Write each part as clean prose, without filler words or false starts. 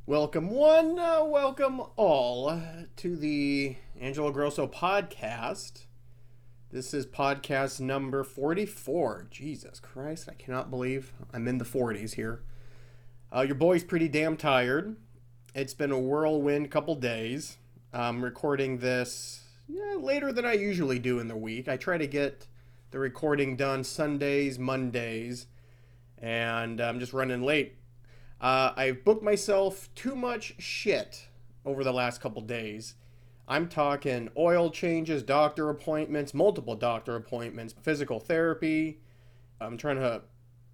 Welcome welcome all to the Angelo podcast. This is podcast number 44. Jesus Christ, I cannot believe I'm in the 40s here. Your boy's pretty damn tired. It's been a whirlwind couple days. I'm recording this later than I usually do in the week. I try to get the recording done Sundays, Mondays, and I'm just running late. I've booked myself too much shit over the last couple days. I'm talking oil changes, doctor appointments, multiple doctor appointments, physical therapy. I'm trying to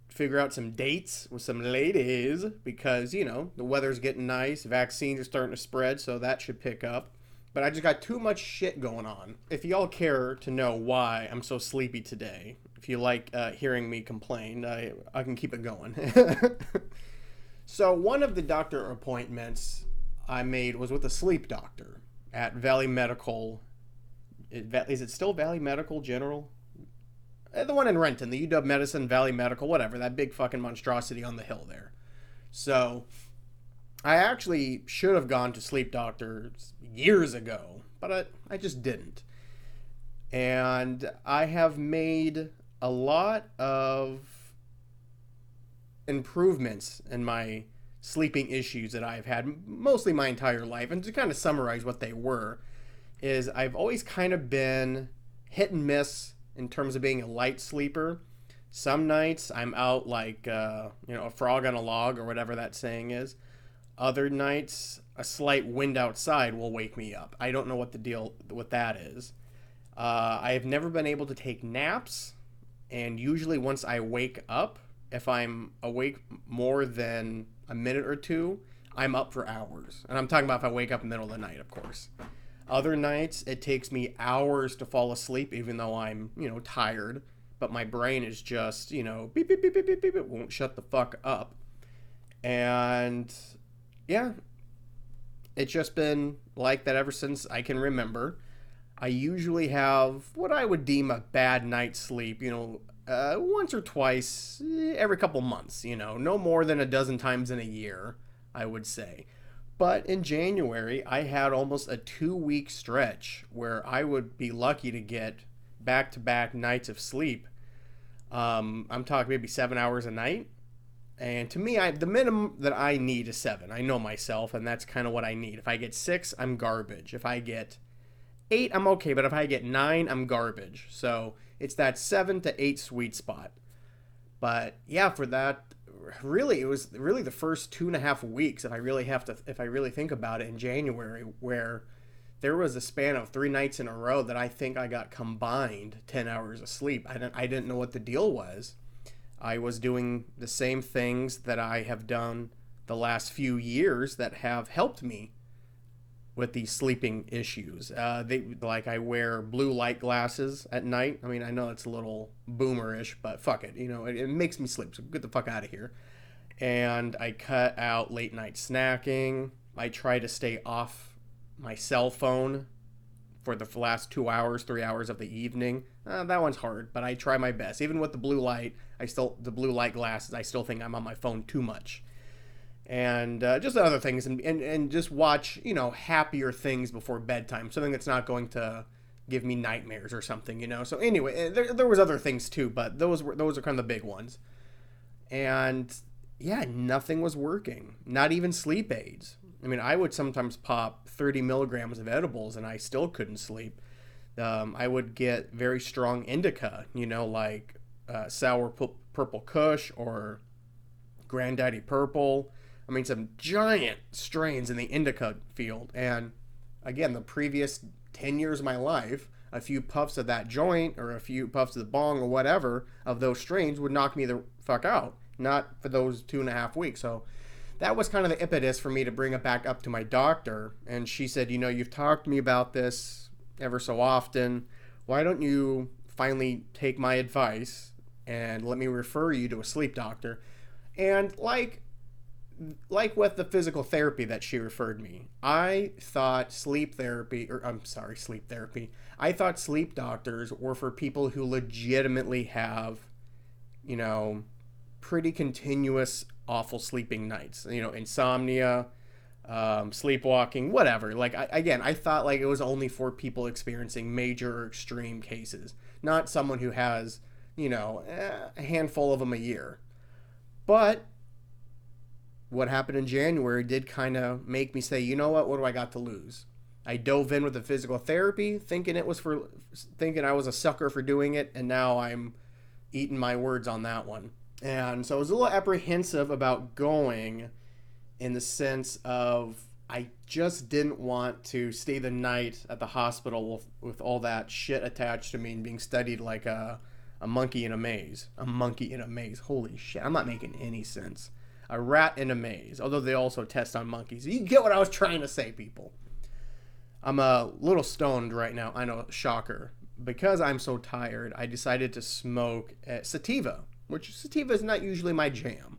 figure out some dates with some ladies because, the weather's getting nice. Vaccines are starting to spread, so that should pick up. But I just got too much shit going on. If y'all care to know why I'm so sleepy today, if you like hearing me complain, I can keep it going. So one of the doctor appointments I made was with a sleep doctor at Valley Medical. Is it still Valley Medical General? The one in Renton, the UW Medicine, Valley Medical, whatever, that big fucking monstrosity on the hill there. So I actually should have gone to sleep doctors years ago, but I just didn't. And I have made a lot of improvements in my sleeping issues that I've had mostly my entire life. And to kind of summarize what they were is I've always kind of been hit and miss in terms of being a light sleeper. Some nights I'm out like a frog on a log or whatever that saying is. Other nights a slight wind outside will wake me up. I don't know what the deal with that is. I have never been able to take naps, and usually once I wake up, if I'm awake more than a minute or two, I'm up for hours. And I'm talking about if I wake up in the middle of the night, of course. Other nights, it takes me hours to fall asleep, even though I'm, tired. But my brain is just, beep, beep, beep, beep, beep, beep. It won't shut the fuck up. And, yeah, it's just been like that ever since I can remember. I usually have what I would deem a bad night's sleep, once or twice every couple months, no more than a dozen times in a year, I would say. But in January, I had almost a 2-week stretch where I would be lucky to get back-to-back nights of sleep. I'm talking maybe 7 hours a night. And to me, the minimum that I need is 7. I know myself, and that's kind of what I need. If I get 6, I'm garbage. If I get 8, I'm okay, but if I get 9, I'm garbage. So it's that 7 to 8 sweet spot. But yeah, for that, really, it was really the first 2.5 weeks, if I really think about it, in January, where there was a span of 3 nights in a row that I think I got combined 10 hours of sleep. I didn't know what the deal was. I was doing the same things that I have done the last few years that have helped me with these sleeping issues. I wear blue light glasses at night. I mean, I know it's a little boomerish, but fuck it. It makes me sleep, so get the fuck out of here. And I cut out late night snacking. I try to stay off my cell phone for the last 2 hours, 3 hours of the evening. That one's hard, but I try my best. Even with the blue light, the blue light glasses, I still think I'm on my phone too much. And just other things, and just watch, happier things before bedtime, something that's not going to give me nightmares or something, So anyway, there was other things too, but those are kind of the big ones. And yeah, nothing was working, not even sleep aids. I mean, I would sometimes pop 30 milligrams of edibles and I still couldn't sleep. I would get very strong indica, like sour purple kush or granddaddy purple. I mean, some giant strains in the indica field. And again, the previous 10 years of my life, a few puffs of that joint or a few puffs of the bong or whatever of those strains would knock me the fuck out. Not for those 2.5 weeks. So that was kind of the impetus for me to bring it back up to my doctor. And she said, you've talked to me about this ever so often. Why don't you finally take my advice and let me refer you to a sleep doctor? And like with the physical therapy that she referred me, I thought sleep therapy. I thought sleep doctors were for people who legitimately have, pretty continuous awful sleeping nights, insomnia, sleepwalking, whatever. Like, I thought like it was only for people experiencing major or extreme cases, not someone who has, a handful of them a year. But what happened in January did kind of make me say, you know what do I got to lose? I dove in with the physical therapy, thinking I was a sucker for doing it, and now I'm eating my words on that one. And so I was a little apprehensive about going, in the sense of I just didn't want to stay the night at the hospital with all that shit attached to me and being studied like a monkey in a maze. A monkey in a maze. Holy shit. I'm not making any sense. A rat in a maze. Although they also test on monkeys. You get what I was trying to say, people. I'm a little stoned right now. I know, shocker. Because I'm so tired, I decided to smoke sativa, which sativa is not usually my jam.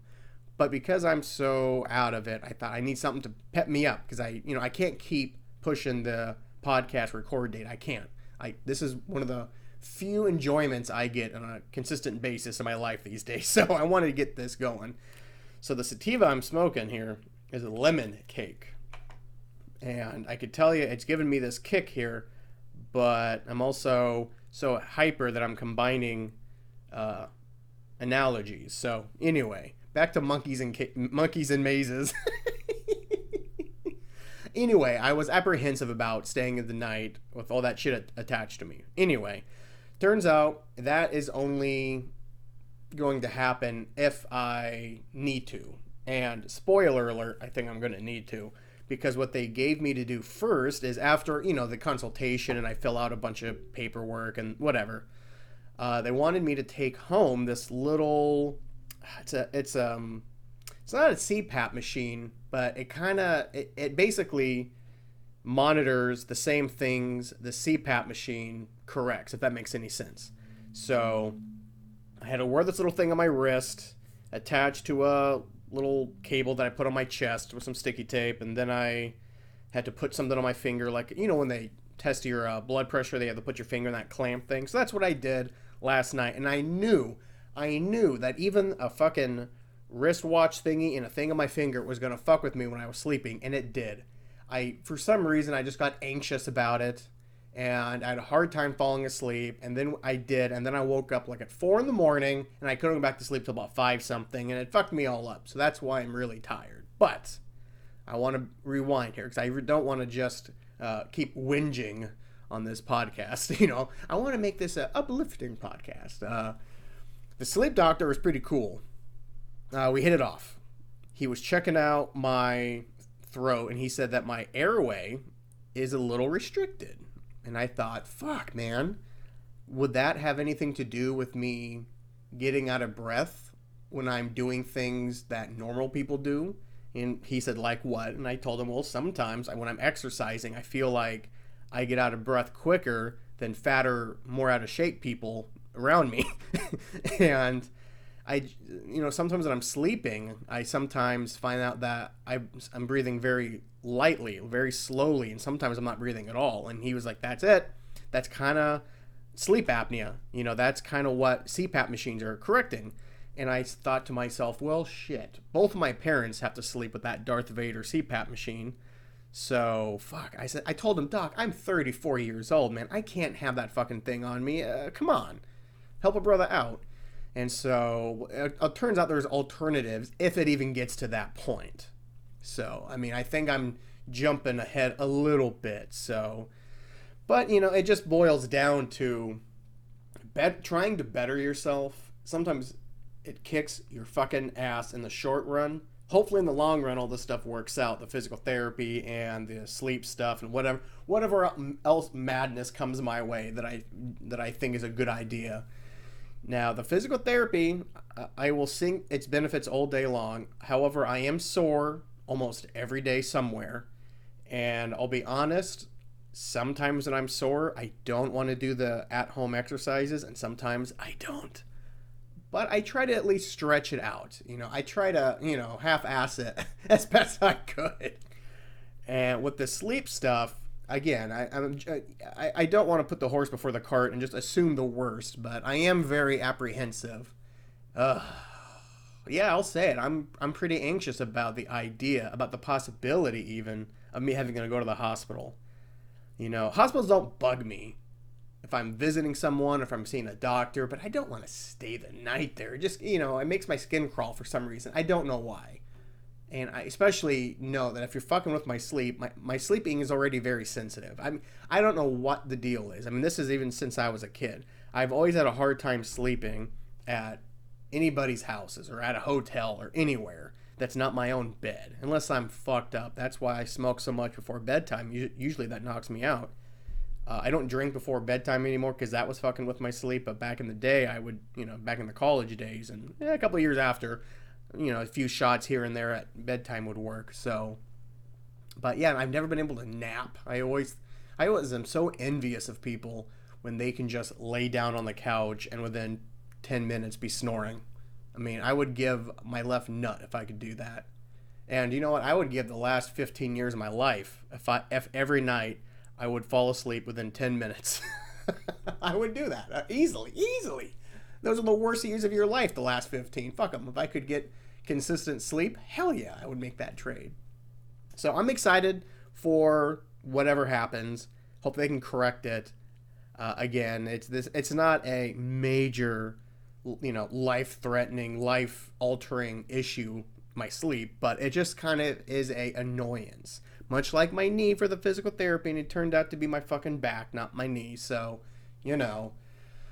But because I'm so out of it, I thought I need something to pep me up, because I can't keep pushing the podcast record date. I can't. This is one of the few enjoyments I get on a consistent basis in my life these days. So I wanted to get this going. So the sativa I'm smoking here is a lemon cake. And I could tell you it's given me this kick here, but I'm also so hyper that I'm combining analogies. So anyway, back to monkeys and mazes. Anyway, I was apprehensive about staying in the night with all that shit attached to me. Anyway, turns out that is only going to happen if I need to. And spoiler alert, I think I'm going to need to. Because what they gave me to do first is after, the consultation and I fill out a bunch of paperwork and whatever. They wanted me to take home this little, it's not a CPAP machine, but it basically monitors the same things the CPAP machine corrects, if that makes any sense. So I had to wear this little thing on my wrist, attached to a little cable that I put on my chest with some sticky tape, and then I had to put something on my finger, like, when they test your blood pressure, they have to put your finger in that clamp thing. So that's what I did last night, and I knew that even a fucking wristwatch thingy and a thing on my finger was gonna fuck with me when I was sleeping, and it did. For some reason, I just got anxious about it, and I had a hard time falling asleep, and then I did, and then I woke up like at 4 in the morning, and I couldn't go back to sleep till about 5 something, and it fucked me all up. So that's why I'm really tired. But I want to rewind here, because I don't want to just keep whinging on this podcast. I want to make this an uplifting podcast. The sleep doctor was pretty cool. We hit it off. He was checking out my throat, and he said that my airway is a little restricted. And I thought, fuck, man, would that have anything to do with me getting out of breath when I'm doing things that normal people do? And he said, like what? And I told him, well, sometimes when I'm exercising, I feel like I get out of breath quicker than fatter, more out of shape people around me. And sometimes when I'm sleeping, I sometimes find out that I'm breathing very lightly, very slowly, and sometimes I'm not breathing at all. And he was like, that's it. That's kind of sleep apnea. That's kind of what CPAP machines are correcting. And I thought to myself, well, shit. Both of my parents have to sleep with that Darth Vader CPAP machine. So, fuck. I told him, Doc, I'm 34 years old, man. I can't have that fucking thing on me. Come on. Help a brother out. And so it turns out there's alternatives if it even gets to that point. So, I think I'm jumping ahead a little bit. So, but, it just boils down to trying to better yourself. Sometimes it kicks your fucking ass in the short run. Hopefully in the long run, all this stuff works out. The physical therapy and the sleep stuff and whatever else madness comes my way that I think is a good idea. Now, the physical therapy, I will sing its benefits all day long. However, I am sore almost every day somewhere. And I'll be honest, sometimes when I'm sore, I don't want to do the at-home exercises, and sometimes I don't. But I try to at least stretch it out. I try to, half-ass it as best I could. And with the sleep stuff, again, I don't want to put the horse before the cart and just assume the worst, but I am very apprehensive. Yeah, I'll say it. I'm pretty anxious about the idea, about the possibility even of me having to go to the hospital. Hospitals don't bug me if I'm visiting someone, if I'm seeing a doctor, but I don't want to stay the night there. It just, it makes my skin crawl for some reason. I don't know why. And I especially know that if you're fucking with my sleep, my sleeping is already very sensitive. I don't know what the deal is. I mean, this is even since I was a kid. I've always had a hard time sleeping at anybody's houses or at a hotel or anywhere that's not my own bed, unless I'm fucked up. That's why I smoke so much before bedtime. Usually that knocks me out. I don't drink before bedtime anymore because that was fucking with my sleep. But back in the day, I would, back in the college days and a couple of years after, a few shots here and there at bedtime would work. So, but yeah, I've never been able to nap. I always am so envious of people when they can just lay down on the couch and within 10 minutes be snoring. I mean, I would give my left nut if I could do that. And you know what? I would give the last 15 years of my life if every night I would fall asleep within 10 minutes. I would do that easily. Those are the worst years of your life, the last 15. Fuck them. If I could get consistent sleep, hell yeah, I would make that trade. So I'm excited for whatever happens. Hope they can correct it. Again, it's not a major, life-threatening, life-altering issue, my sleep, but it just kind of is a annoyance. Much like my knee for the physical therapy, and it turned out to be my fucking back, not my knee. So,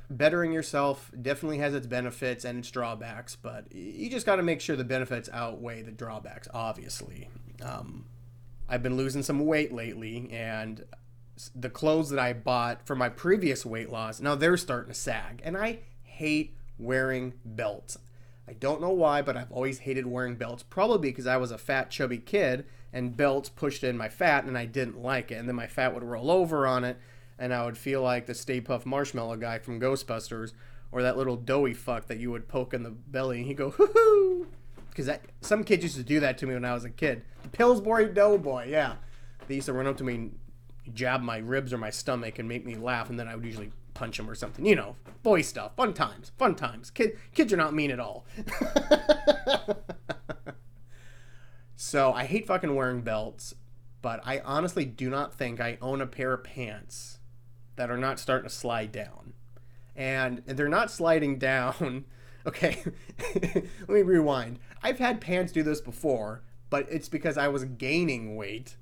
bettering yourself definitely has its benefits and its drawbacks, but you just got to make sure the benefits outweigh the drawbacks, obviously. I've been losing some weight lately, and the clothes that I bought for my previous weight loss, now they're starting to sag, and I hate wearing belts. I don't know why, but I've always hated wearing belts, probably because I was a fat, chubby kid, and belts pushed in my fat, and I didn't like it, and then my fat would roll over on it, and I would feel like the Stay Puft Marshmallow guy from Ghostbusters, or that little doughy fuck that you would poke in the belly, and he'd go, hoo-hoo! Because some kids used to do that to me when I was a kid. The Pillsbury Doughboy, yeah. They used to run up to me and jab my ribs or my stomach and make me laugh, and then I would usually punch him or something. Boy stuff. Fun times. Kids are not mean at all. So I hate fucking wearing belts, but I honestly do not think I own a pair of pants that are not starting to slide down. And they're not sliding down. Okay, let me rewind. I've had pants do this before, but it's because I was gaining weight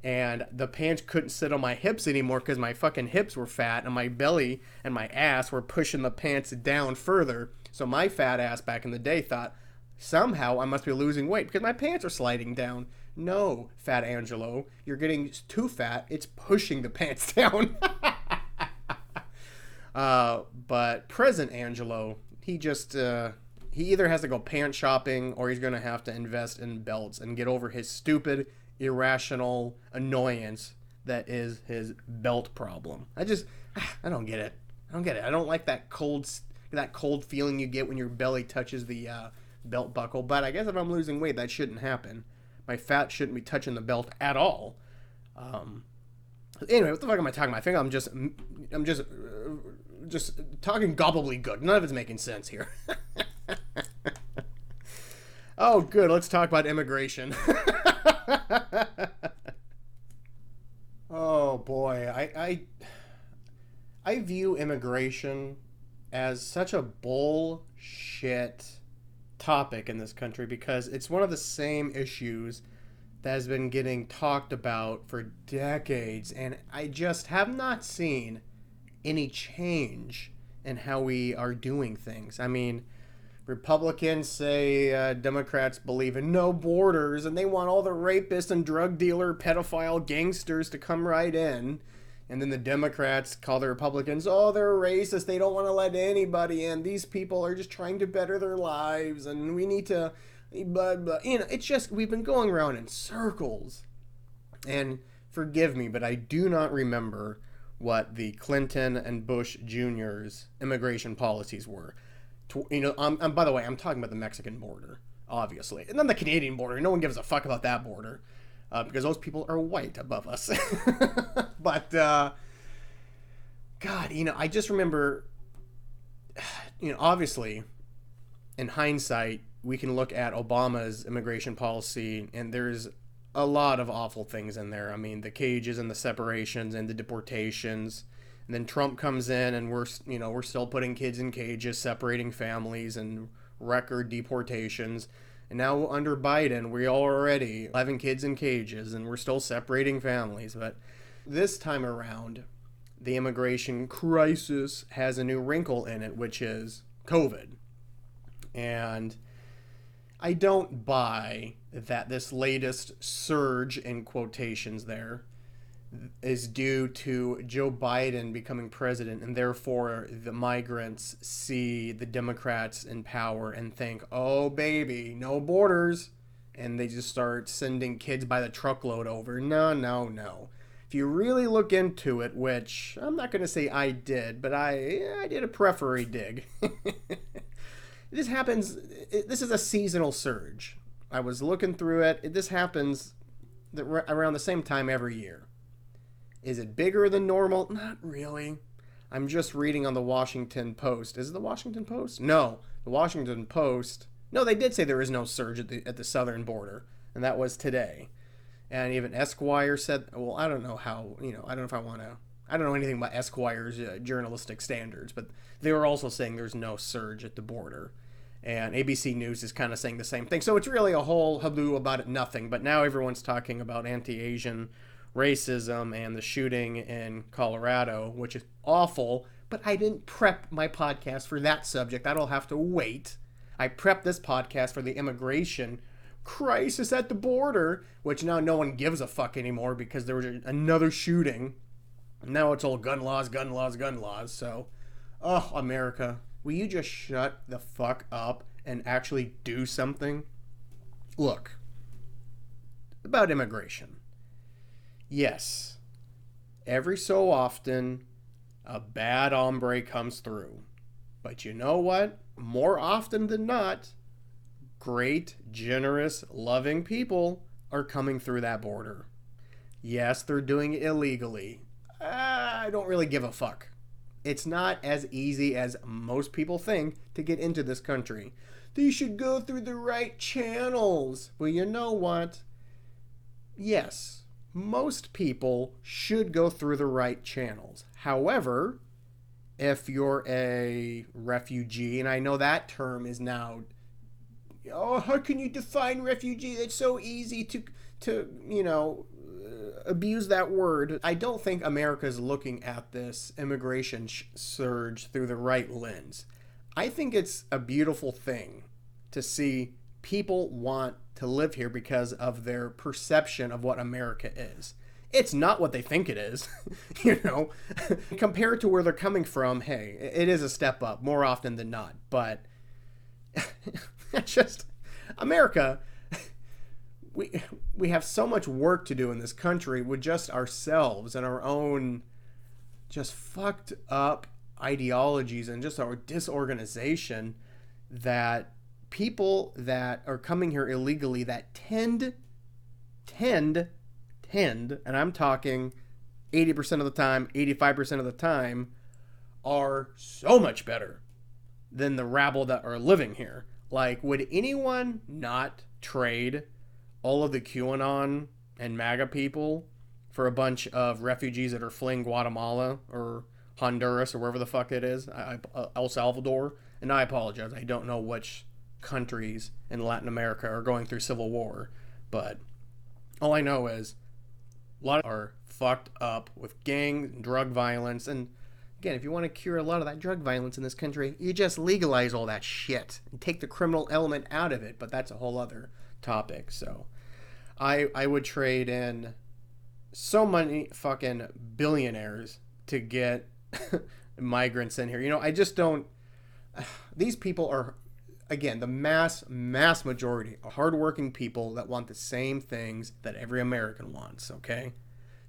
and the pants couldn't sit on my hips anymore because my fucking hips were fat and my belly and my ass were pushing the pants down further. So my fat ass back in the day thought, somehow I must be losing weight because my pants are sliding down. No, fat Angelo, you're getting too fat. It's pushing the pants down. But present Angelo, he either has to go pant shopping or he's going to have to invest in belts and get over his stupid, irrational annoyance that is his belt problem. I don't get it. I don't like that cold feeling you get when your belly touches the belt buckle. But I guess if I'm losing weight, that shouldn't happen. My fat shouldn't be touching the belt at all. Anyway, what the fuck am I talking about? I think I'm just talking gobbledygook. None of it's making sense here. Oh, good. Let's talk about immigration. Oh boy, I view immigration as such a bullshit topic in this country because it's one of the same issues that has been getting talked about for decades, and I just have not seen any change in how we are doing things. I mean, Republicans say Democrats believe in no borders and they want all the rapists and drug dealer, pedophile gangsters to come right in. And then the Democrats call the Republicans, oh, they're racist. They don't want to let anybody in. These people are just trying to better their lives and we need to, blah, blah. It's just, we've been going around in circles. And forgive me, but I do not remember what the Clinton and Bush Jr.'s immigration policies were. By the way, I'm talking about the Mexican border, obviously. And then the Canadian border. No one gives a fuck about that border because those people are white above us. But, God, I just remember, obviously, in hindsight, we can look at Obama's immigration policy, and there's a lot of awful things in there. I mean, the cages and the separations and the deportations. And then Trump comes in, and we're still putting kids in cages, separating families, and record deportations. And now under Biden, we already having kids in cages, and we're still separating families. But this time around, the immigration crisis has a new wrinkle in it, which is COVID. And I don't buy that this latest surge, in quotations there, is due to Joe Biden becoming president, and therefore the migrants see the Democrats in power and think, oh baby, no borders, and they just start sending kids by the truckload over. No. If you really look into it, which I'm not going to say I did, but I did a periphery dig. This happens, this is a seasonal surge. I was looking through it. This happens around the same time every year. Is it bigger than normal? Not really. I'm just reading on the Washington Post. Is it the Washington Post? No. The Washington Post. No, they did say there is no surge at the southern border. And that was today. And even Esquire said, well, I don't know how, I don't know if I want to, I don't know anything about Esquire's journalistic standards, but they were also saying there's no surge at the border. And ABC News is kind of saying the same thing. So it's really a whole hullabaloo about it, nothing. But now everyone's talking about anti-Asian racism and the shooting in Colorado, which is awful, but I didn't prep my podcast for that subject. That'll have to wait. I prepped this podcast for the immigration crisis at the border, which now no one gives a fuck anymore because there was another shooting. Now it's all gun laws. So, oh, America, will you just shut the fuck up and actually do something? Look, about immigration. Yes, every so often, a bad hombre comes through. But you know what? More often than not, great, generous, loving people are coming through that border. Yes, they're doing it illegally. I don't really give a fuck. It's not as easy as most people think to get into this country. They should go through the right channels. Well, you know what? Yes. Most people should go through the right channels. However, if you're a refugee, and I know that term is now, oh, how can you define refugee? It's so easy to abuse that word. I don't think America's looking at this immigration surge through the right lens. I think it's a beautiful thing to see people want to live here because of their perception of what America is. It's not what they think it is, compared to where they're coming from. Hey, it is a step up more often than not, but just America, we have so much work to do in this country with just ourselves and our own just fucked up ideologies and just our disorganization, that people that are coming here illegally that tend, and I'm talking 80% of the time, 85% of the time, are so much better than the rabble that are living here. Like, would anyone not trade all of the QAnon and MAGA people for a bunch of refugees that are fleeing Guatemala or Honduras or wherever the fuck it is, El Salvador? And I apologize, I don't know which countries in Latin America are going through civil war, but all I know is a lot are fucked up with gang and drug violence. And again, if you want to cure a lot of that drug violence in this country, you just legalize all that shit and take the criminal element out of it. But that's a whole other topic. So I would trade in so many fucking billionaires to get migrants in here. I just don't. These people are, again, the mass majority are hardworking people that want the same things that every American wants, okay?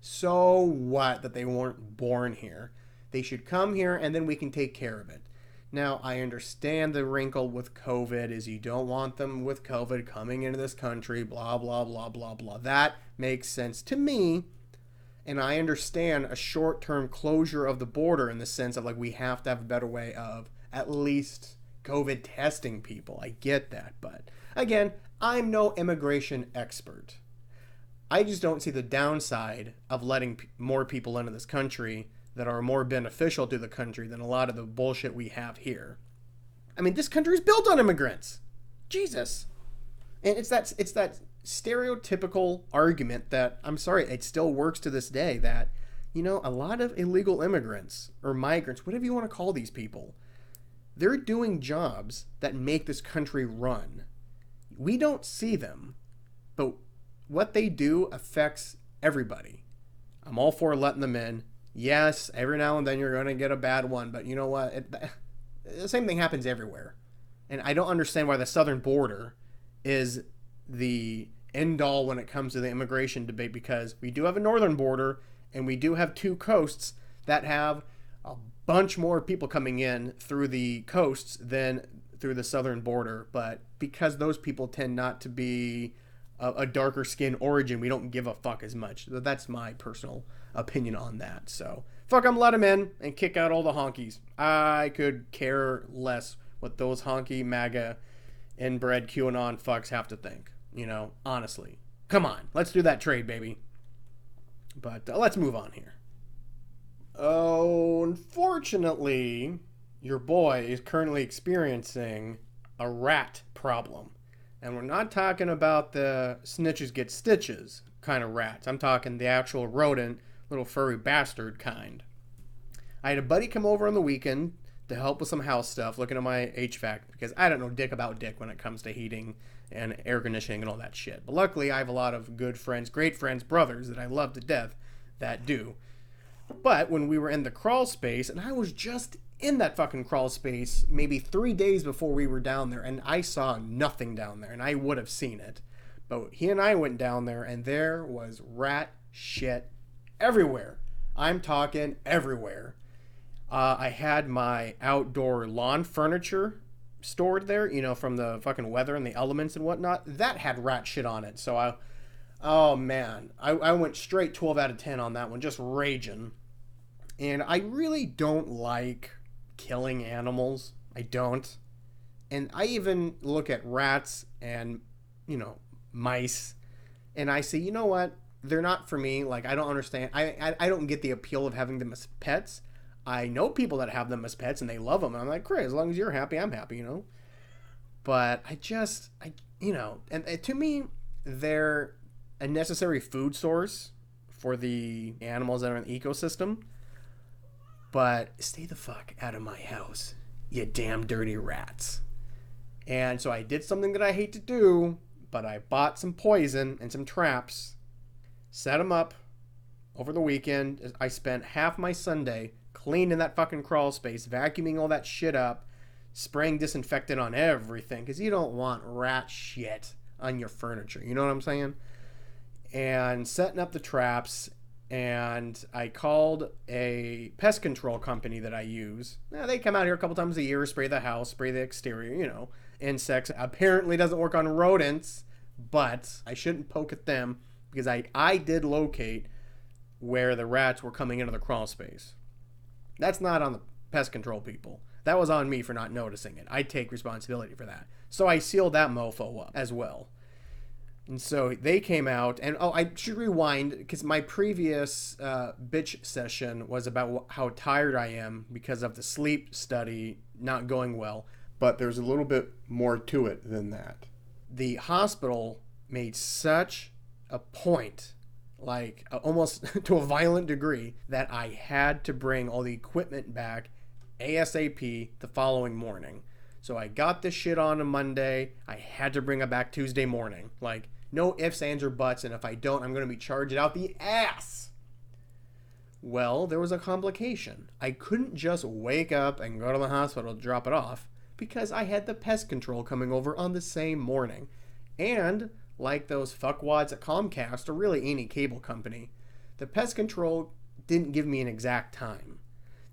So what that they weren't born here? They should come here and then we can take care of it. Now, I understand the wrinkle with COVID is you don't want them with COVID coming into this country, blah, blah, blah, blah, blah. That makes sense to me. And I understand a short-term closure of the border in the sense of, like, we have to have a better way of at least COVID testing people. I get that. But again, I'm no immigration expert. I just don't see the downside of letting more people into this country that are more beneficial to the country than a lot of the bullshit we have here. I mean, this country is built on immigrants. Jesus. And it's that stereotypical argument that, I'm sorry, it still works to this day, that, you know, a lot of illegal immigrants or migrants, whatever you want to call these people, they're doing jobs that make this country run. We don't see them, but what they do affects everybody. I'm all for letting them in. Yes, every now and then you're going to get a bad one, but you know what? The same thing happens everywhere. And I don't understand why the southern border is the end all when it comes to the immigration debate, because we do have a northern border and we do have two coasts that have a bunch more people coming in through the coasts than through the southern border. But because those people tend not to be a darker skin origin, we don't give a fuck as much. That's my personal opinion on that. So fuck them, let them in and kick out all the honkies. I could care less what those honky MAGA inbred QAnon fucks have to think. You know, honestly. Come on, let's do that trade, baby. But let's move on here. Oh, unfortunately, your boy is currently experiencing a rat problem. And we're not talking about the snitches get stitches kind of rats. I'm talking the actual rodent, little furry bastard kind. I had a buddy come over on the weekend to help with some house stuff, looking at my HVAC, because I don't know dick about dick when it comes to heating and air conditioning and all that shit. But luckily, I have a lot of good friends, great friends, brothers that I love to death that do. But when we were in the crawl space, and I was just in that fucking crawl space maybe 3 days before we were down there, and I saw nothing down there, and I would have seen it. But he and I went down there, and there was rat shit everywhere. I'm talking everywhere. I had my outdoor lawn furniture stored there, you know, from the fucking weather and the elements and whatnot. That had rat shit on it. So oh man, I went straight 12 out of 10 on that one, just raging. And I really don't like killing animals. I don't. And I even look at rats and, you know, mice, and I say, you know what? They're not for me. Like, I don't understand. I don't get the appeal of having them as pets. I know people that have them as pets and they love them. And I'm like, great, as long as you're happy, I'm happy, you know? But you know, and to me, they're a necessary food source for the animals that are in the ecosystem. But stay the fuck out of my house, you damn dirty rats. And so I did something that I hate to do, but I bought some poison and some traps, set them up over the weekend. I spent half my Sunday cleaning that fucking crawl space, vacuuming all that shit up, spraying disinfectant on everything, because you don't want rat shit on your furniture. You know what I'm saying? And setting up the traps. And I called a pest control company that I use. Now, they come out here a couple times a year, spray the house, spray the exterior, you know, insects. Apparently doesn't work on rodents, but I shouldn't poke at them, because I did locate where the rats were coming into the crawl space. That's not on the pest control people. That was on me for not noticing it. I take responsibility for that. So I sealed that mofo up as well. And so they came out, and I should rewind, because my previous bitch session was about how tired I am because of the sleep study not going well. But there's a little bit more to it than that. The hospital made such a point, like almost to a violent degree, that I had to bring all the equipment back ASAP the following morning. So I got this shit on a Monday. I had to bring it back Tuesday morning. Like, no ifs, ands, or buts, and if I don't, I'm going to be charged out the ass. Well, there was a complication. I couldn't just wake up and go to the hospital to drop it off, because I had the pest control coming over on the same morning. And, like those fuckwads at Comcast, or really any cable company, the pest control didn't give me an exact time.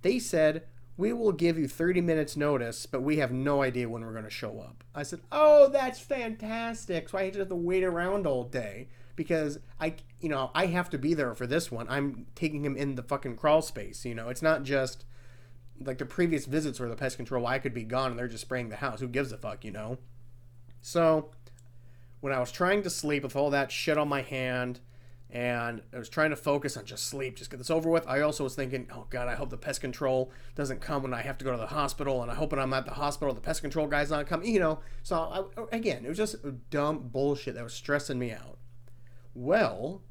They said, we will give you 30 minutes notice, but we have no idea when we're going to show up. I said, oh, that's fantastic. So I just have to wait around all day, because I have to be there for this one. I'm taking him in the fucking crawl space. You know, it's not just, like the previous visits were the pest control, I could be gone and they're just spraying the house. Who gives a fuck, So when I was trying to sleep with all that shit on my hand and I was trying to focus on just sleep, just get this over with, I also was thinking, oh God, I hope the pest control doesn't come when I have to go to the hospital, and I hope when I'm at the hospital the pest control guy's not coming, So again, it was just dumb bullshit that was stressing me out. Well,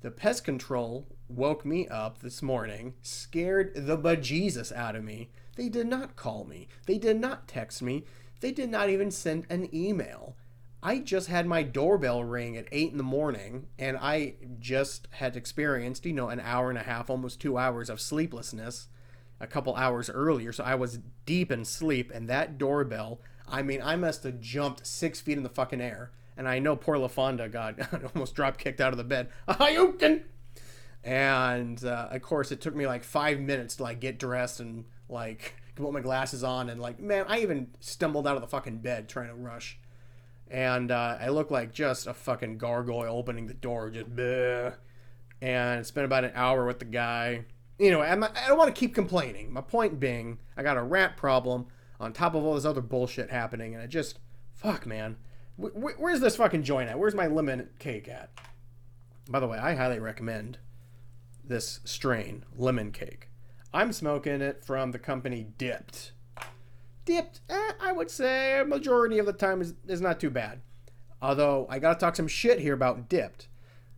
the pest control woke me up this morning, scared the bejesus out of me. They did not call me. They did not text me. They did not even send an email. I just had my doorbell ring at 8 in the morning, and I just had experienced, an hour and a half, almost 2 hours of sleeplessness a couple hours earlier. So I was deep in sleep, and that doorbell, I must have jumped 6 feet in the fucking air. And I know poor LaFonda got almost drop kicked out of the bed. Ayukin! And of course, it took me like 5 minutes to like get dressed and like put my glasses on, and like, man, I even stumbled out of the fucking bed trying to rush. And I look like just a fucking gargoyle opening the door, just bleh. And spent about an hour with the guy. I don't want to keep complaining. My point being, I got a rat problem on top of all this other bullshit happening, and fuck, man. Where's this fucking joint at? Where's my lemon cake at? By the way, I highly recommend this strain, lemon cake. I'm smoking it from the company Dipped. Dipped, I would say a majority of the time is not too bad. Although, I gotta talk some shit here about Dipped.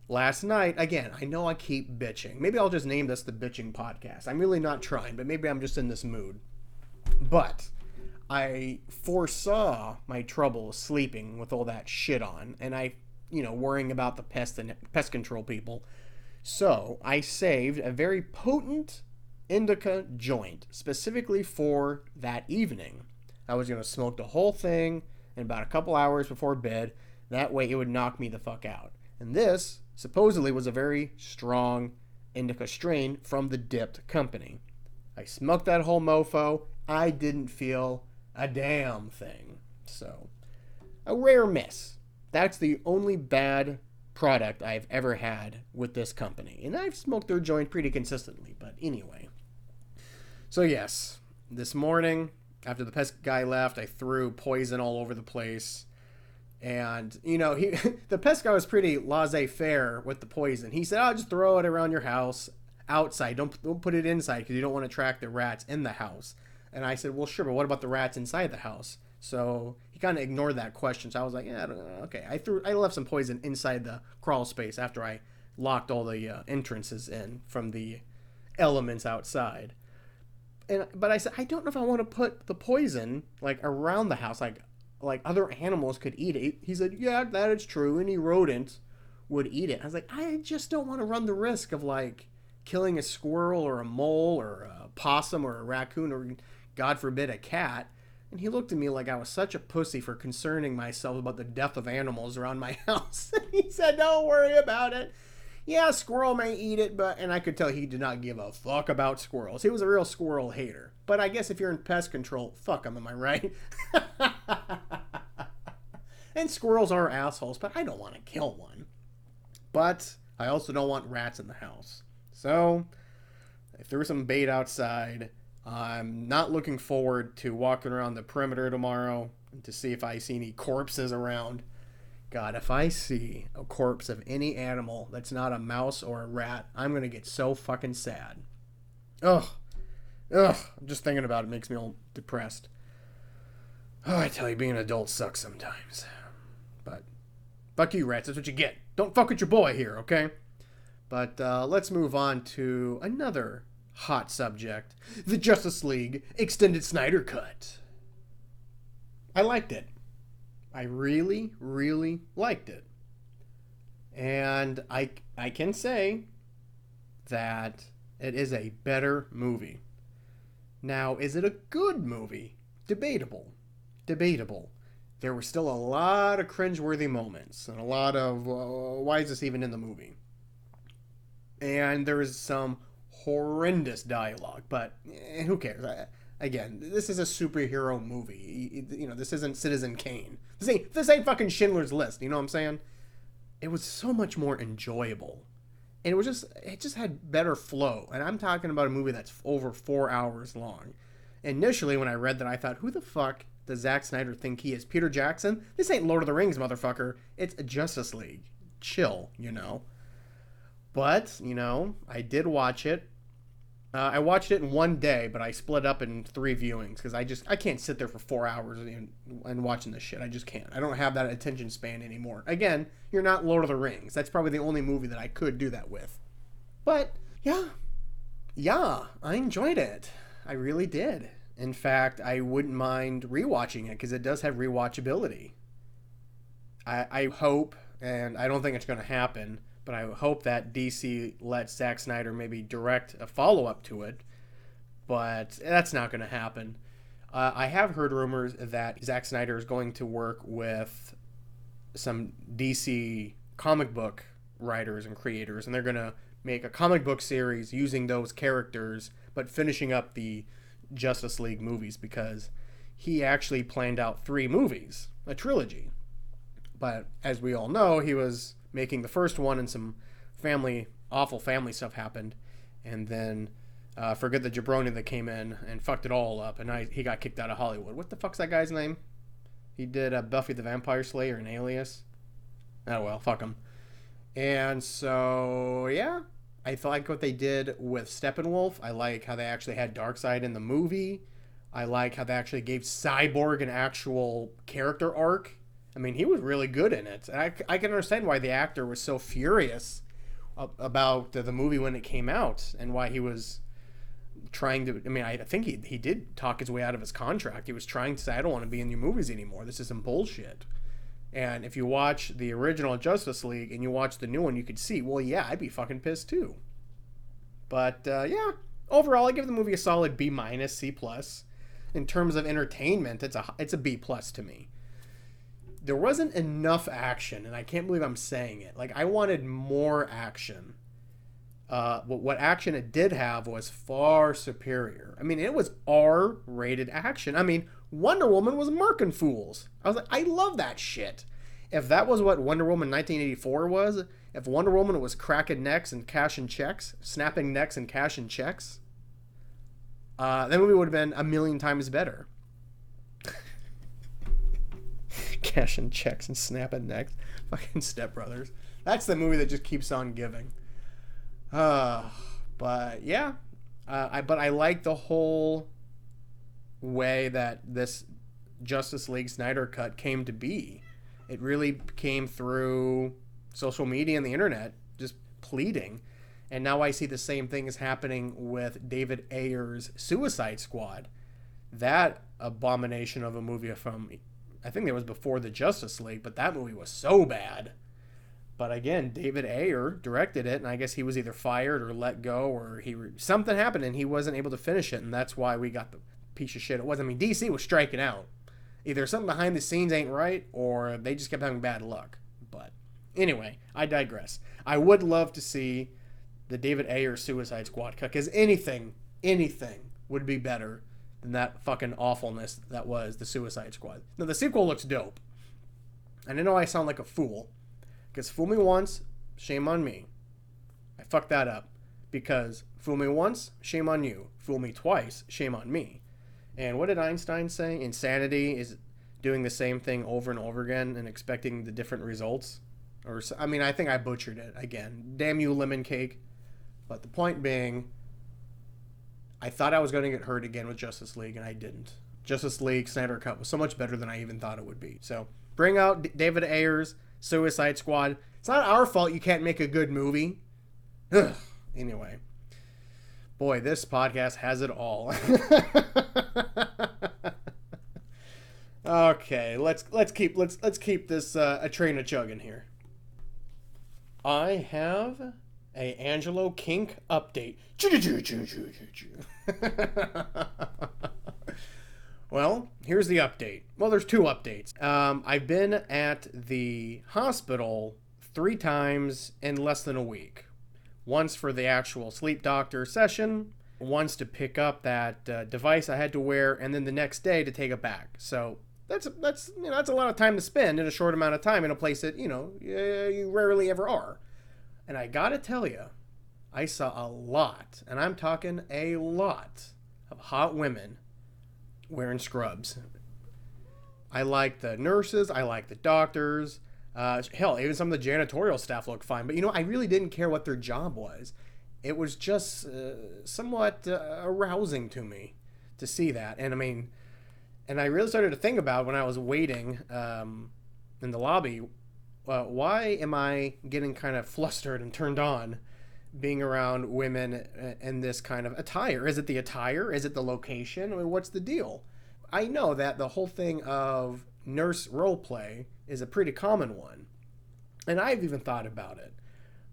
Last night, again, I know I keep bitching. Maybe I'll just name this the bitching podcast. I'm really not trying, but maybe I'm just in this mood. But I foresaw my trouble sleeping with all that shit on, and I, worrying about the pest control people. So I saved a very potent indica joint specifically for that evening. I was going to smoke the whole thing in about a couple hours before bed. That way it would knock me the fuck out. And this supposedly was a very strong indica strain from the Dipped company. I smoked that whole mofo. I didn't feel a damn thing. So, a rare miss. That's the only bad product I've ever had with this company. And I've smoked their joint pretty consistently, but anyway. So yes, this morning, after the pest guy left, I threw poison all over the place. And, the pest guy was pretty laissez-faire with the poison. He said, just throw it around your house outside. Don't put it inside because you don't want to attract the rats in the house. And I said, well, sure, but what about the rats inside the house? So he kind of ignored that question. So I was like, yeah, I don't know. Okay. I left some poison inside the crawl space after I locked all the entrances in from the elements outside. But I said, I don't know if I want to put the poison like around the house, like other animals could eat it. He said, yeah, that is true. Any rodent would eat it. I was like, I just don't want to run the risk of like killing a squirrel or a mole or a possum or a raccoon or, God forbid, a cat. And he looked at me like I was such a pussy for concerning myself about the death of animals around my house. He said, don't worry about it. Yeah, a squirrel may eat it, and I could tell he did not give a fuck about squirrels. He was a real squirrel hater. But I guess if you're in pest control, fuck him, am I right? And squirrels are assholes, but I don't want to kill one. But I also don't want rats in the house. So I threw some bait outside. I'm not looking forward to walking around the perimeter tomorrow to see if I see any corpses around. God, if I see a corpse of any animal that's not a mouse or a rat, I'm going to get so fucking sad. Ugh. Just thinking about it makes me all depressed. Oh, I tell you, being an adult sucks sometimes. But fuck you, rats. That's what you get. Don't fuck with your boy here, okay? But let's move on to another hot subject. The Justice League Extended Snyder Cut. I liked it. I really, really liked it. And I can say that it is a better movie. Now, is it a good movie? Debatable. There were still a lot of cringeworthy moments and a lot of, why is this even in the movie? And there is some horrendous dialogue, but who cares? Again, this is a superhero movie. This isn't Citizen Kane. This ain't fucking Schindler's List. You know what I'm saying? It was so much more enjoyable And it just had better flow. And I'm talking about a movie that's over 4 hours long. Initially, when I read that, I thought, who the fuck does Zack Snyder think he is? Peter Jackson? This ain't Lord of the Rings, motherfucker. It's Justice League. Chill, But, I did watch it. I watched it in one day, but I split up in 3 viewings because I can't sit there for 4 hours and watching this shit. I just can't. I don't have that attention span anymore. Again, you're not Lord of the Rings. That's probably the only movie that I could do that with. But, yeah, I enjoyed it. I really did. In fact, I wouldn't mind rewatching it because it does have rewatchability. I hope, and I don't think it's going to happen, but I hope that DC lets Zack Snyder maybe direct a follow-up to it, but that's not going to happen. I have heard rumors that Zack Snyder is going to work with some DC comic book writers and creators, and they're going to make a comic book series using those characters, but finishing up the Justice League movies, because he actually planned out 3 movies, a trilogy. But as we all know, he was making the first one and some awful family stuff happened. And then forget the jabroni that came in and fucked it all up. And he got kicked out of Hollywood. What the fuck's that guy's name? He did Buffy the Vampire Slayer and Alias. Oh well, fuck him. And so, yeah. I like what they did with Steppenwolf. I like how they actually had Darkseid in the movie. I like how they actually gave Cyborg an actual character arc. I mean, he was really good in it. And I can understand why the actor was so furious about the movie when it came out and why he was trying to... I mean, I think he did talk his way out of his contract. He was trying to say, I don't want to be in your movies anymore. This is some bullshit. And if you watch the original Justice League and you watch the new one, you could see, well, yeah, I'd be fucking pissed too. But, yeah, overall, I give the movie a solid B-, C+. In terms of entertainment, it's a B+ to me. There wasn't enough action, and I can't believe I'm saying it. Like, I wanted more action. But what action it did have was far superior. I mean, it was R-rated action. I mean, Wonder Woman was murking fools. I was like, I love that shit. If that was what Wonder Woman 1984 was, if Wonder Woman was cracking necks and cashing checks, snapping necks and cashing checks, that movie would have been a million times better. Cashing checks and snapping necks. Fucking Step Brothers. That's the movie that just keeps on giving. But yeah. But I like the whole way that this Justice League Snyder Cut came to be. It really came through social media and the internet just pleading. And now I see the same thing is happening with David Ayer's Suicide Squad. That abomination of a movie from... I think it was before the Justice League, but that movie was so bad. But again, David Ayer directed it, and I guess he was either fired or let go, or something happened and he wasn't able to finish it, and that's why we got the piece of shit it was. I mean, DC was striking out. Either something behind the scenes ain't right, or they just kept having bad luck. But anyway, I digress. I would love to see the David Ayer Suicide Squad cut, because anything would be better than that fucking awfulness that was the Suicide Squad. Now, the sequel looks dope. And I know I sound like a fool, because fool me once, shame on me. I fucked that up. Because fool me once, shame on you. Fool me twice, shame on me. And what did Einstein say? Insanity is doing the same thing over and over again and expecting the different results. I mean, I think I butchered it again. Damn you, lemon cake. But the point being, I thought I was going to get hurt again with Justice League, and I didn't. Justice League Snyder Cut was so much better than I even thought it would be. So, bring out David Ayer's Suicide Squad. It's not our fault you can't make a good movie. Ugh. Anyway. Boy, this podcast has it all. Okay, let's keep this a train a chugging here. I have a Angelo kink update. Well, here's the update. Well, there's 2 updates. I've been at the hospital 3 times in less than a week. Once for the actual sleep doctor session, once to pick up that device I had to wear, and then the next day to take it back. So that's a lot of time to spend in a short amount of time in a place that you rarely ever are. And I gotta tell you, I saw a lot, and I'm talking a lot, of hot women wearing scrubs. I like the nurses. I like the doctors. Hell, even some of the janitorial staff looked fine. But, I really didn't care what their job was. It was just somewhat arousing to me to see that. And, and I really started to think about when I was waiting in the lobby, why am I getting kind of flustered and turned on being around women in this kind of attire? Is it the attire? Is it the location? What's the deal? I know that the whole thing of nurse role play is a pretty common one, and I've even thought about it,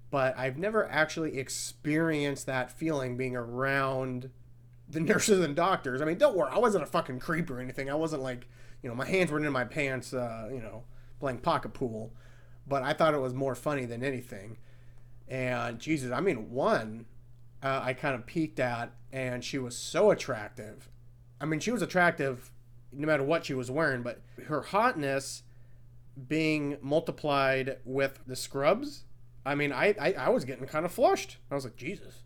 but I've never actually experienced that feeling being around the nurses and doctors. Don't worry, I wasn't a fucking creep or anything. I wasn't like, my hands weren't in my pants, playing pocket pool, but I thought it was more funny than anything. And Jesus, one I kind of peeked at, and she was so attractive. She was attractive no matter what she was wearing, but her hotness being multiplied with the scrubs, I was getting kind of flushed. I was like, Jesus.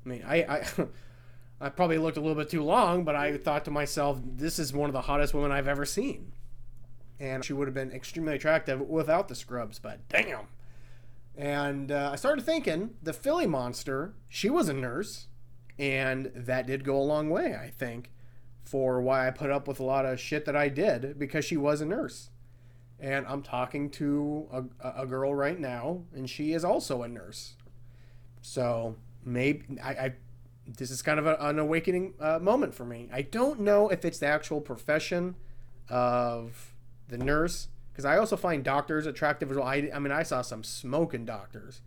I probably looked a little bit too long, but I thought to myself, this is one of the hottest women I've ever seen. And she would have been extremely attractive without the scrubs, but damn. And I started thinking, the Philly Monster, she was a nurse, and that did go a long way, I think, for why I put up with a lot of shit that I did, because she was a nurse. And I'm talking to a girl right now, and she is also a nurse. So maybe this is kind of an awakening moment for me. I don't know if it's the actual profession of the nurse, because I also find doctors attractive as well. I saw some smoking doctors.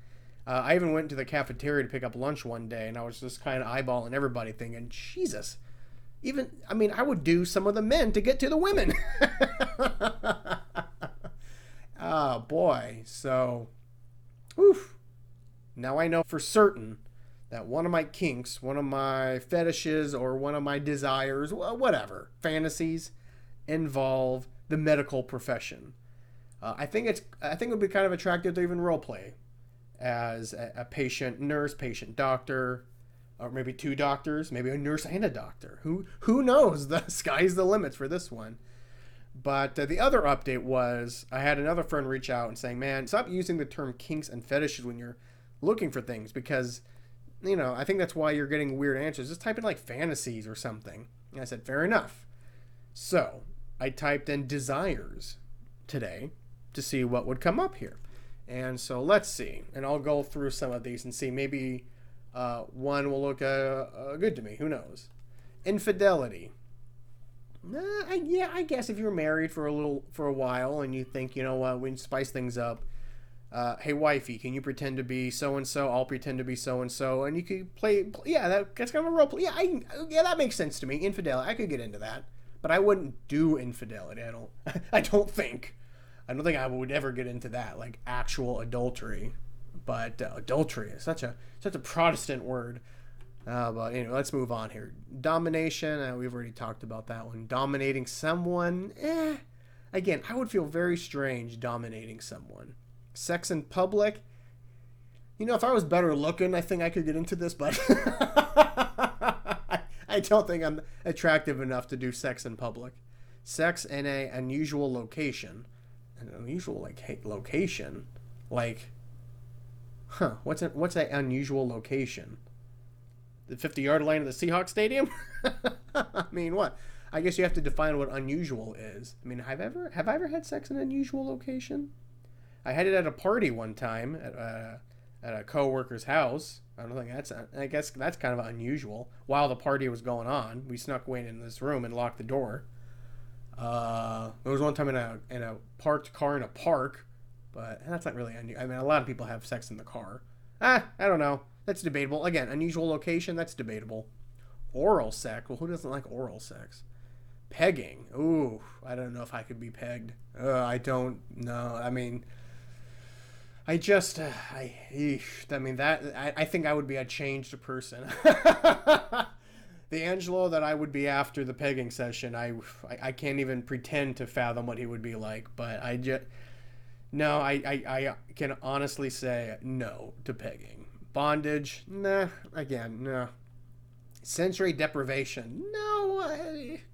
I even went to the cafeteria to pick up lunch one day, and I was just kind of eyeballing everybody thinking, Jesus. I would do some of the men to get to the women. Oh, boy. So, oof. Now I know for certain that one of my kinks, one of my fetishes, or one of my desires, whatever, fantasies, involve the medical profession. I think it would be kind of attractive to even role play as a patient nurse, patient doctor, or maybe two doctors, maybe a nurse and a doctor. Who knows? The sky's the limit for this one. But the other update was I had another friend reach out and saying, man, stop using the term kinks and fetishes when you're looking for things, because, I think that's why you're getting weird answers. Just type in like fantasies or something. And I said, fair enough. So I typed in desires today to see what would come up here. And so let's see. And I'll go through some of these and see maybe one will look good to me. Who knows? Infidelity. I guess if you're married for a while and you think, you know what, we can spice things up. Hey, wifey, can you pretend to be so-and-so? I'll pretend to be so-and-so. And you could play, that's kind of a role play. Yeah, that makes sense to me. Infidelity, I could get into that. But I wouldn't do infidelity. I don't think I would ever get into that, like actual adultery. But adultery is such a Protestant word. But anyway, let's move on here. Domination, we've already talked about that one. Dominating someone, again, I would feel very strange dominating someone. Sex in public, if I was better looking, I think I could get into this, but I don't think I'm attractive enough to do sex in public. Sex in an unusual location. An unusual location? What's an unusual location? The 50-yard line of the Seahawks Stadium? What? I guess you have to define what unusual is. Have I ever had sex in an unusual location? I had it at a party one time at a coworker's house. I guess that's kind of unusual. While the party was going on, we snuck away in this room and locked the door. There was one time in a parked car in a park, but that's not really unusual. A lot of people have sex in the car. I don't know. That's debatable. Again, unusual location, that's debatable. Oral sex. Well, who doesn't like oral sex? Pegging. Ooh, I don't know if I could be pegged. I don't know. I think I would be a changed person. The Angelo that I would be after the pegging session, I can't even pretend to fathom what he would be like. But No, I can honestly say no to pegging. Bondage, nah. Again, no. Sensory deprivation, no.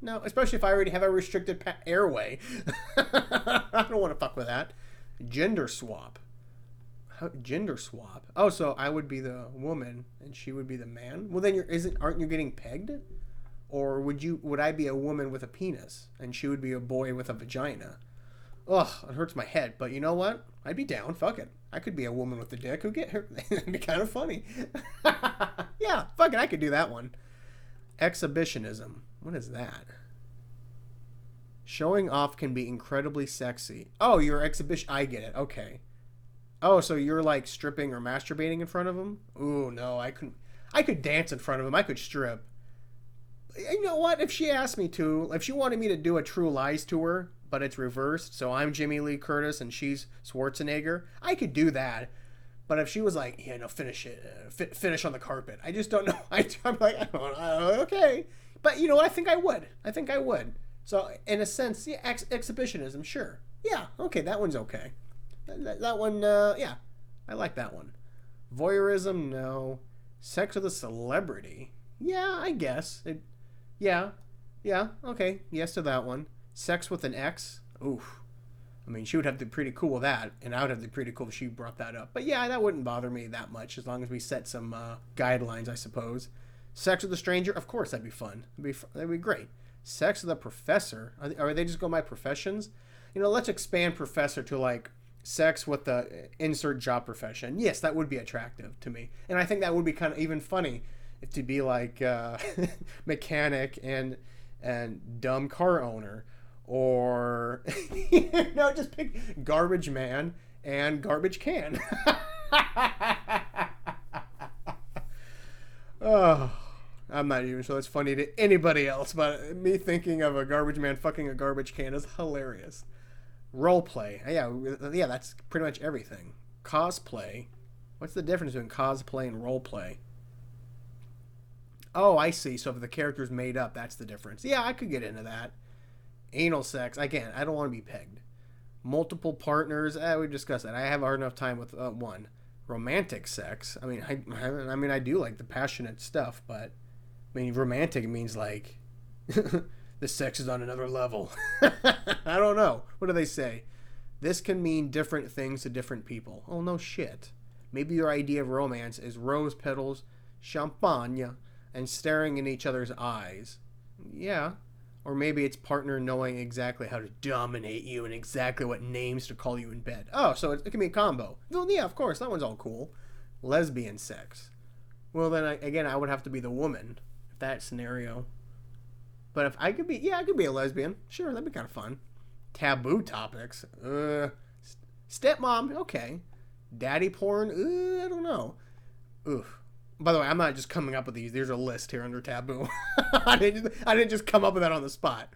No, especially if I already have a restricted airway. I don't want to fuck with that. Gender swap. Gender swap. Oh, so I would be the woman and she would be the man. Well, then aren't you getting pegged? Or would I be a woman with a penis and she would be a boy with a vagina? Ugh, it hurts my head. But you know what? I'd be down. Fuck it. I could be a woman with a dick. Who get her? It'd be kind of funny. Yeah, fuck it. I could do that one. Exhibitionism. What is that? Showing off can be incredibly sexy. Oh, you're exhibition. I get it. Okay. Oh, so you're like stripping or masturbating in front of him? Ooh, no, I couldn't. I could dance in front of him. I could strip. You know what? If she asked me to, if she wanted me to do a True Lies tour, but it's reversed, so I'm Jimmy Lee Curtis and she's Schwarzenegger, I could do that. But if she was like, yeah, no, finish it, finish on the carpet, I just don't know. I'm like, I don't know, okay. But you know what? I think I would. So in a sense, yeah, exhibitionism, sure. Yeah, okay, that one's okay. That one, yeah, I like that one. Voyeurism, no. Sex with a celebrity, yeah, I guess. Yeah, okay, yes to that one. Sex with an ex, oof. I mean, she would have to be pretty cool with that, and I would have to be pretty cool if she brought that up. But yeah, that wouldn't bother me that much as long as we set some guidelines, I suppose. Sex with a stranger, of course, that'd be fun. That'd be great. Sex with a professor, are they just going by professions? You know, let's expand professor to like sex with the insert job profession. Yes, that would be attractive to me, and I think that would be kind of even funny to be like mechanic and dumb car owner. Or, no, just pick garbage man and garbage can. Oh, I'm not even sure that's funny to anybody else, but me thinking of a garbage man fucking a garbage can is hilarious. Role play. Yeah, that's pretty much everything. Cosplay. What's the difference between cosplay and role play? Oh, I see. So if the character's made up, that's the difference. Yeah, I could get into that. Anal sex, again, I don't want to be pegged. Multiple partners, we discussed that. I have hard enough time with one. Romantic sex, I mean, I do like the passionate stuff, but I mean, romantic means like the sex is on another level. I don't know. What do they say? This can mean different things to different people. Oh, no shit. Maybe your idea of romance is rose petals, champagne, and staring in each other's eyes. Yeah. Or maybe it's partner knowing exactly how to dominate you and exactly what names to call you in bed. Oh, so it can be a combo. Well, yeah, of course, that one's all cool. Lesbian sex. Well, then, I would have to be the woman, if that scenario. But if I could be, I could be a lesbian. Sure, that'd be kind of fun. Taboo topics. Stepmom, okay. Daddy porn, I don't know. Oof. By the way, I'm not just coming up with these. There's a list here under taboo. I didn't just come up with that on the spot.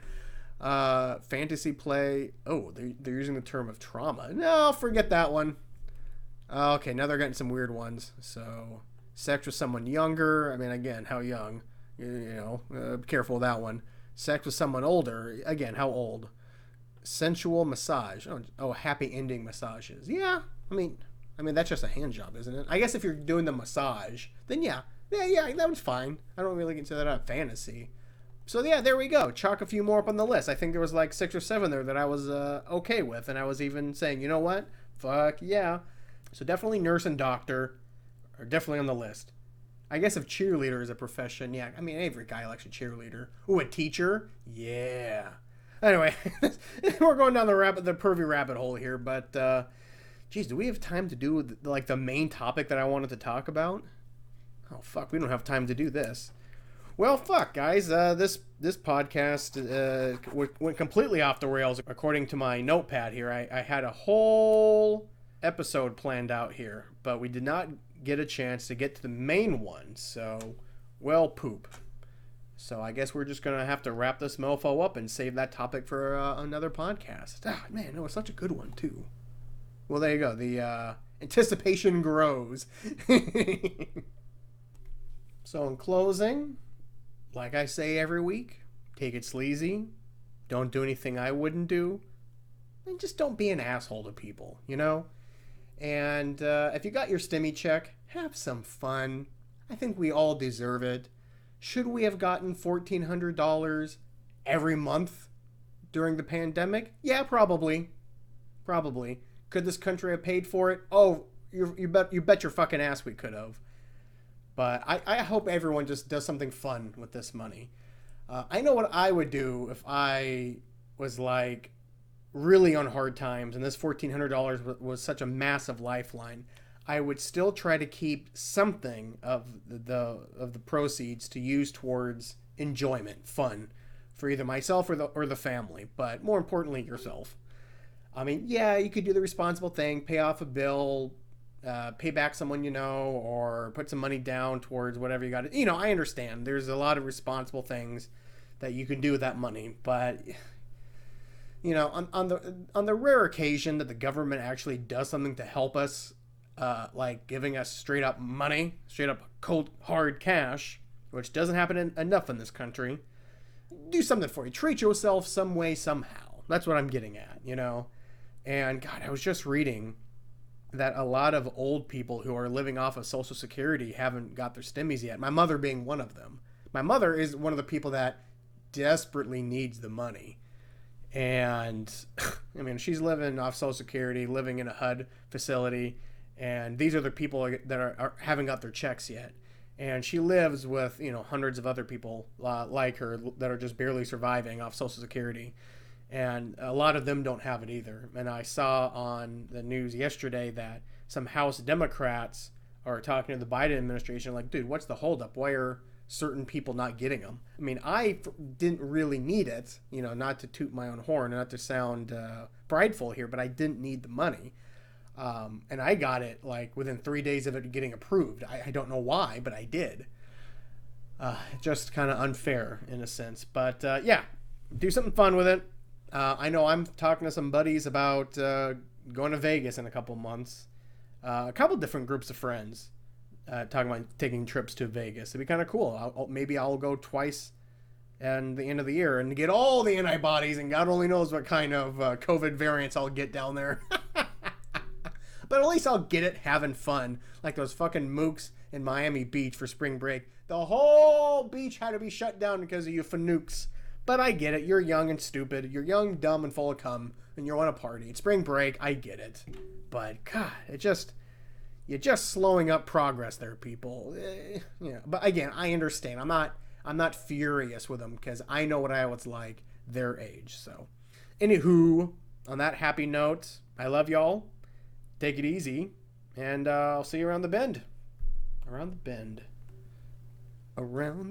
Fantasy play. Oh, they're using the term of trauma. No, forget that one. Okay, now they're getting some weird ones. So, sex with someone younger. I mean, again, how young? Be careful with that one. Sex with someone older. Again, how old? Sensual massage. Oh, happy ending massages. Yeah, I mean that's just a hand job, isn't it? I guess if you're doing the massage, then yeah, that one's fine. I don't really consider that a fantasy. So yeah, there we go. Chalk a few more up on the list. I think there was like 6 or 7 there that I was okay with, and I was even saying, you know what? Fuck yeah. So definitely nurse and doctor are definitely on the list. I guess if cheerleader is a profession, yeah. I mean, every guy likes a cheerleader. Ooh, a teacher? Yeah. Anyway, we're going down the pervy rabbit hole here, but geez, do we have time to do like the main topic that I wanted to talk about? Oh fuck, we don't have time to do this. Well, fuck, guys. This podcast went completely off the rails according to my notepad here. I had a whole episode planned out here, but we did not get a chance to get to the main one. So, well, poop. So I guess we're just gonna have to wrap this mofo up and save that topic for another podcast. Ah, man, no, it's such a good one too. Well, there you go. The anticipation grows. So in closing, like I say every week, take it sleazy. Don't do anything I wouldn't do. and just don't be an asshole to people, you know? And if you got your Stimmy check, have some fun. I think we all deserve it. Should we have gotten $1,400 every month during the pandemic? Yeah, probably. Probably. Could this country have paid for it? Oh, you bet your fucking ass we could have. But I hope everyone just does something fun with this money. I know what I would do if I was like really on hard times and this $1,400 was such a massive lifeline. I would still try to keep something of the proceeds to use towards enjoyment, fun, for either myself or the family, but more importantly, yourself. I mean, yeah, you could do the responsible thing, pay off a bill, pay back someone you know, or put some money down towards whatever you got to. You know, I understand. There's a lot of responsible things that you can do with that money, but you know, on the rare occasion that the government actually does something to help us, like giving us straight up money, straight up cold hard cash, which doesn't happen enough in this country, do something for you. Treat yourself some way, somehow. That's what I'm getting at, you know. And God, I was just reading that a lot of old people who are living off of Social Security haven't got their stimmies yet. My mother being one of them. My mother is one of the people that desperately needs the money. And I mean, she's living off Social Security, living in a HUD facility, and these are the people that are haven't got their checks yet. And she lives with, you know, hundreds of other people like her that are just barely surviving off Social Security. And a lot of them don't have it either. And I saw on the news yesterday that some House Democrats are talking to the Biden administration like, dude, what's the holdup? Why are certain people not getting them? I mean, I didn't really need it, you know, not to toot my own horn, not to sound prideful here, but I didn't need the money. And I got it like within 3 days of it getting approved. I don't know why, but I did. Just kind of unfair in a sense. But yeah, do something fun with it. I know I'm talking to some buddies about going to Vegas in a couple months. A couple different groups of friends talking about taking trips to Vegas. It'd be kind of cool. Maybe I'll go twice and the end of the year and get all the antibodies, and God only knows what kind of COVID variants I'll get down there. But at least I'll get it having fun. Like those fucking mooks in Miami Beach for spring break. The whole beach had to be shut down because of you fanooks. But I get it. You're young and stupid. You're young, dumb, and full of cum. And you want a party. It's spring break. I get it. But God, you're just slowing up progress there, people. Yeah. But again, I understand. I'm not furious with them because I know what I was like their age. So, anywho, on that happy note, I love y'all. Take it easy, and I'll see you around the bend. Around the bend. Around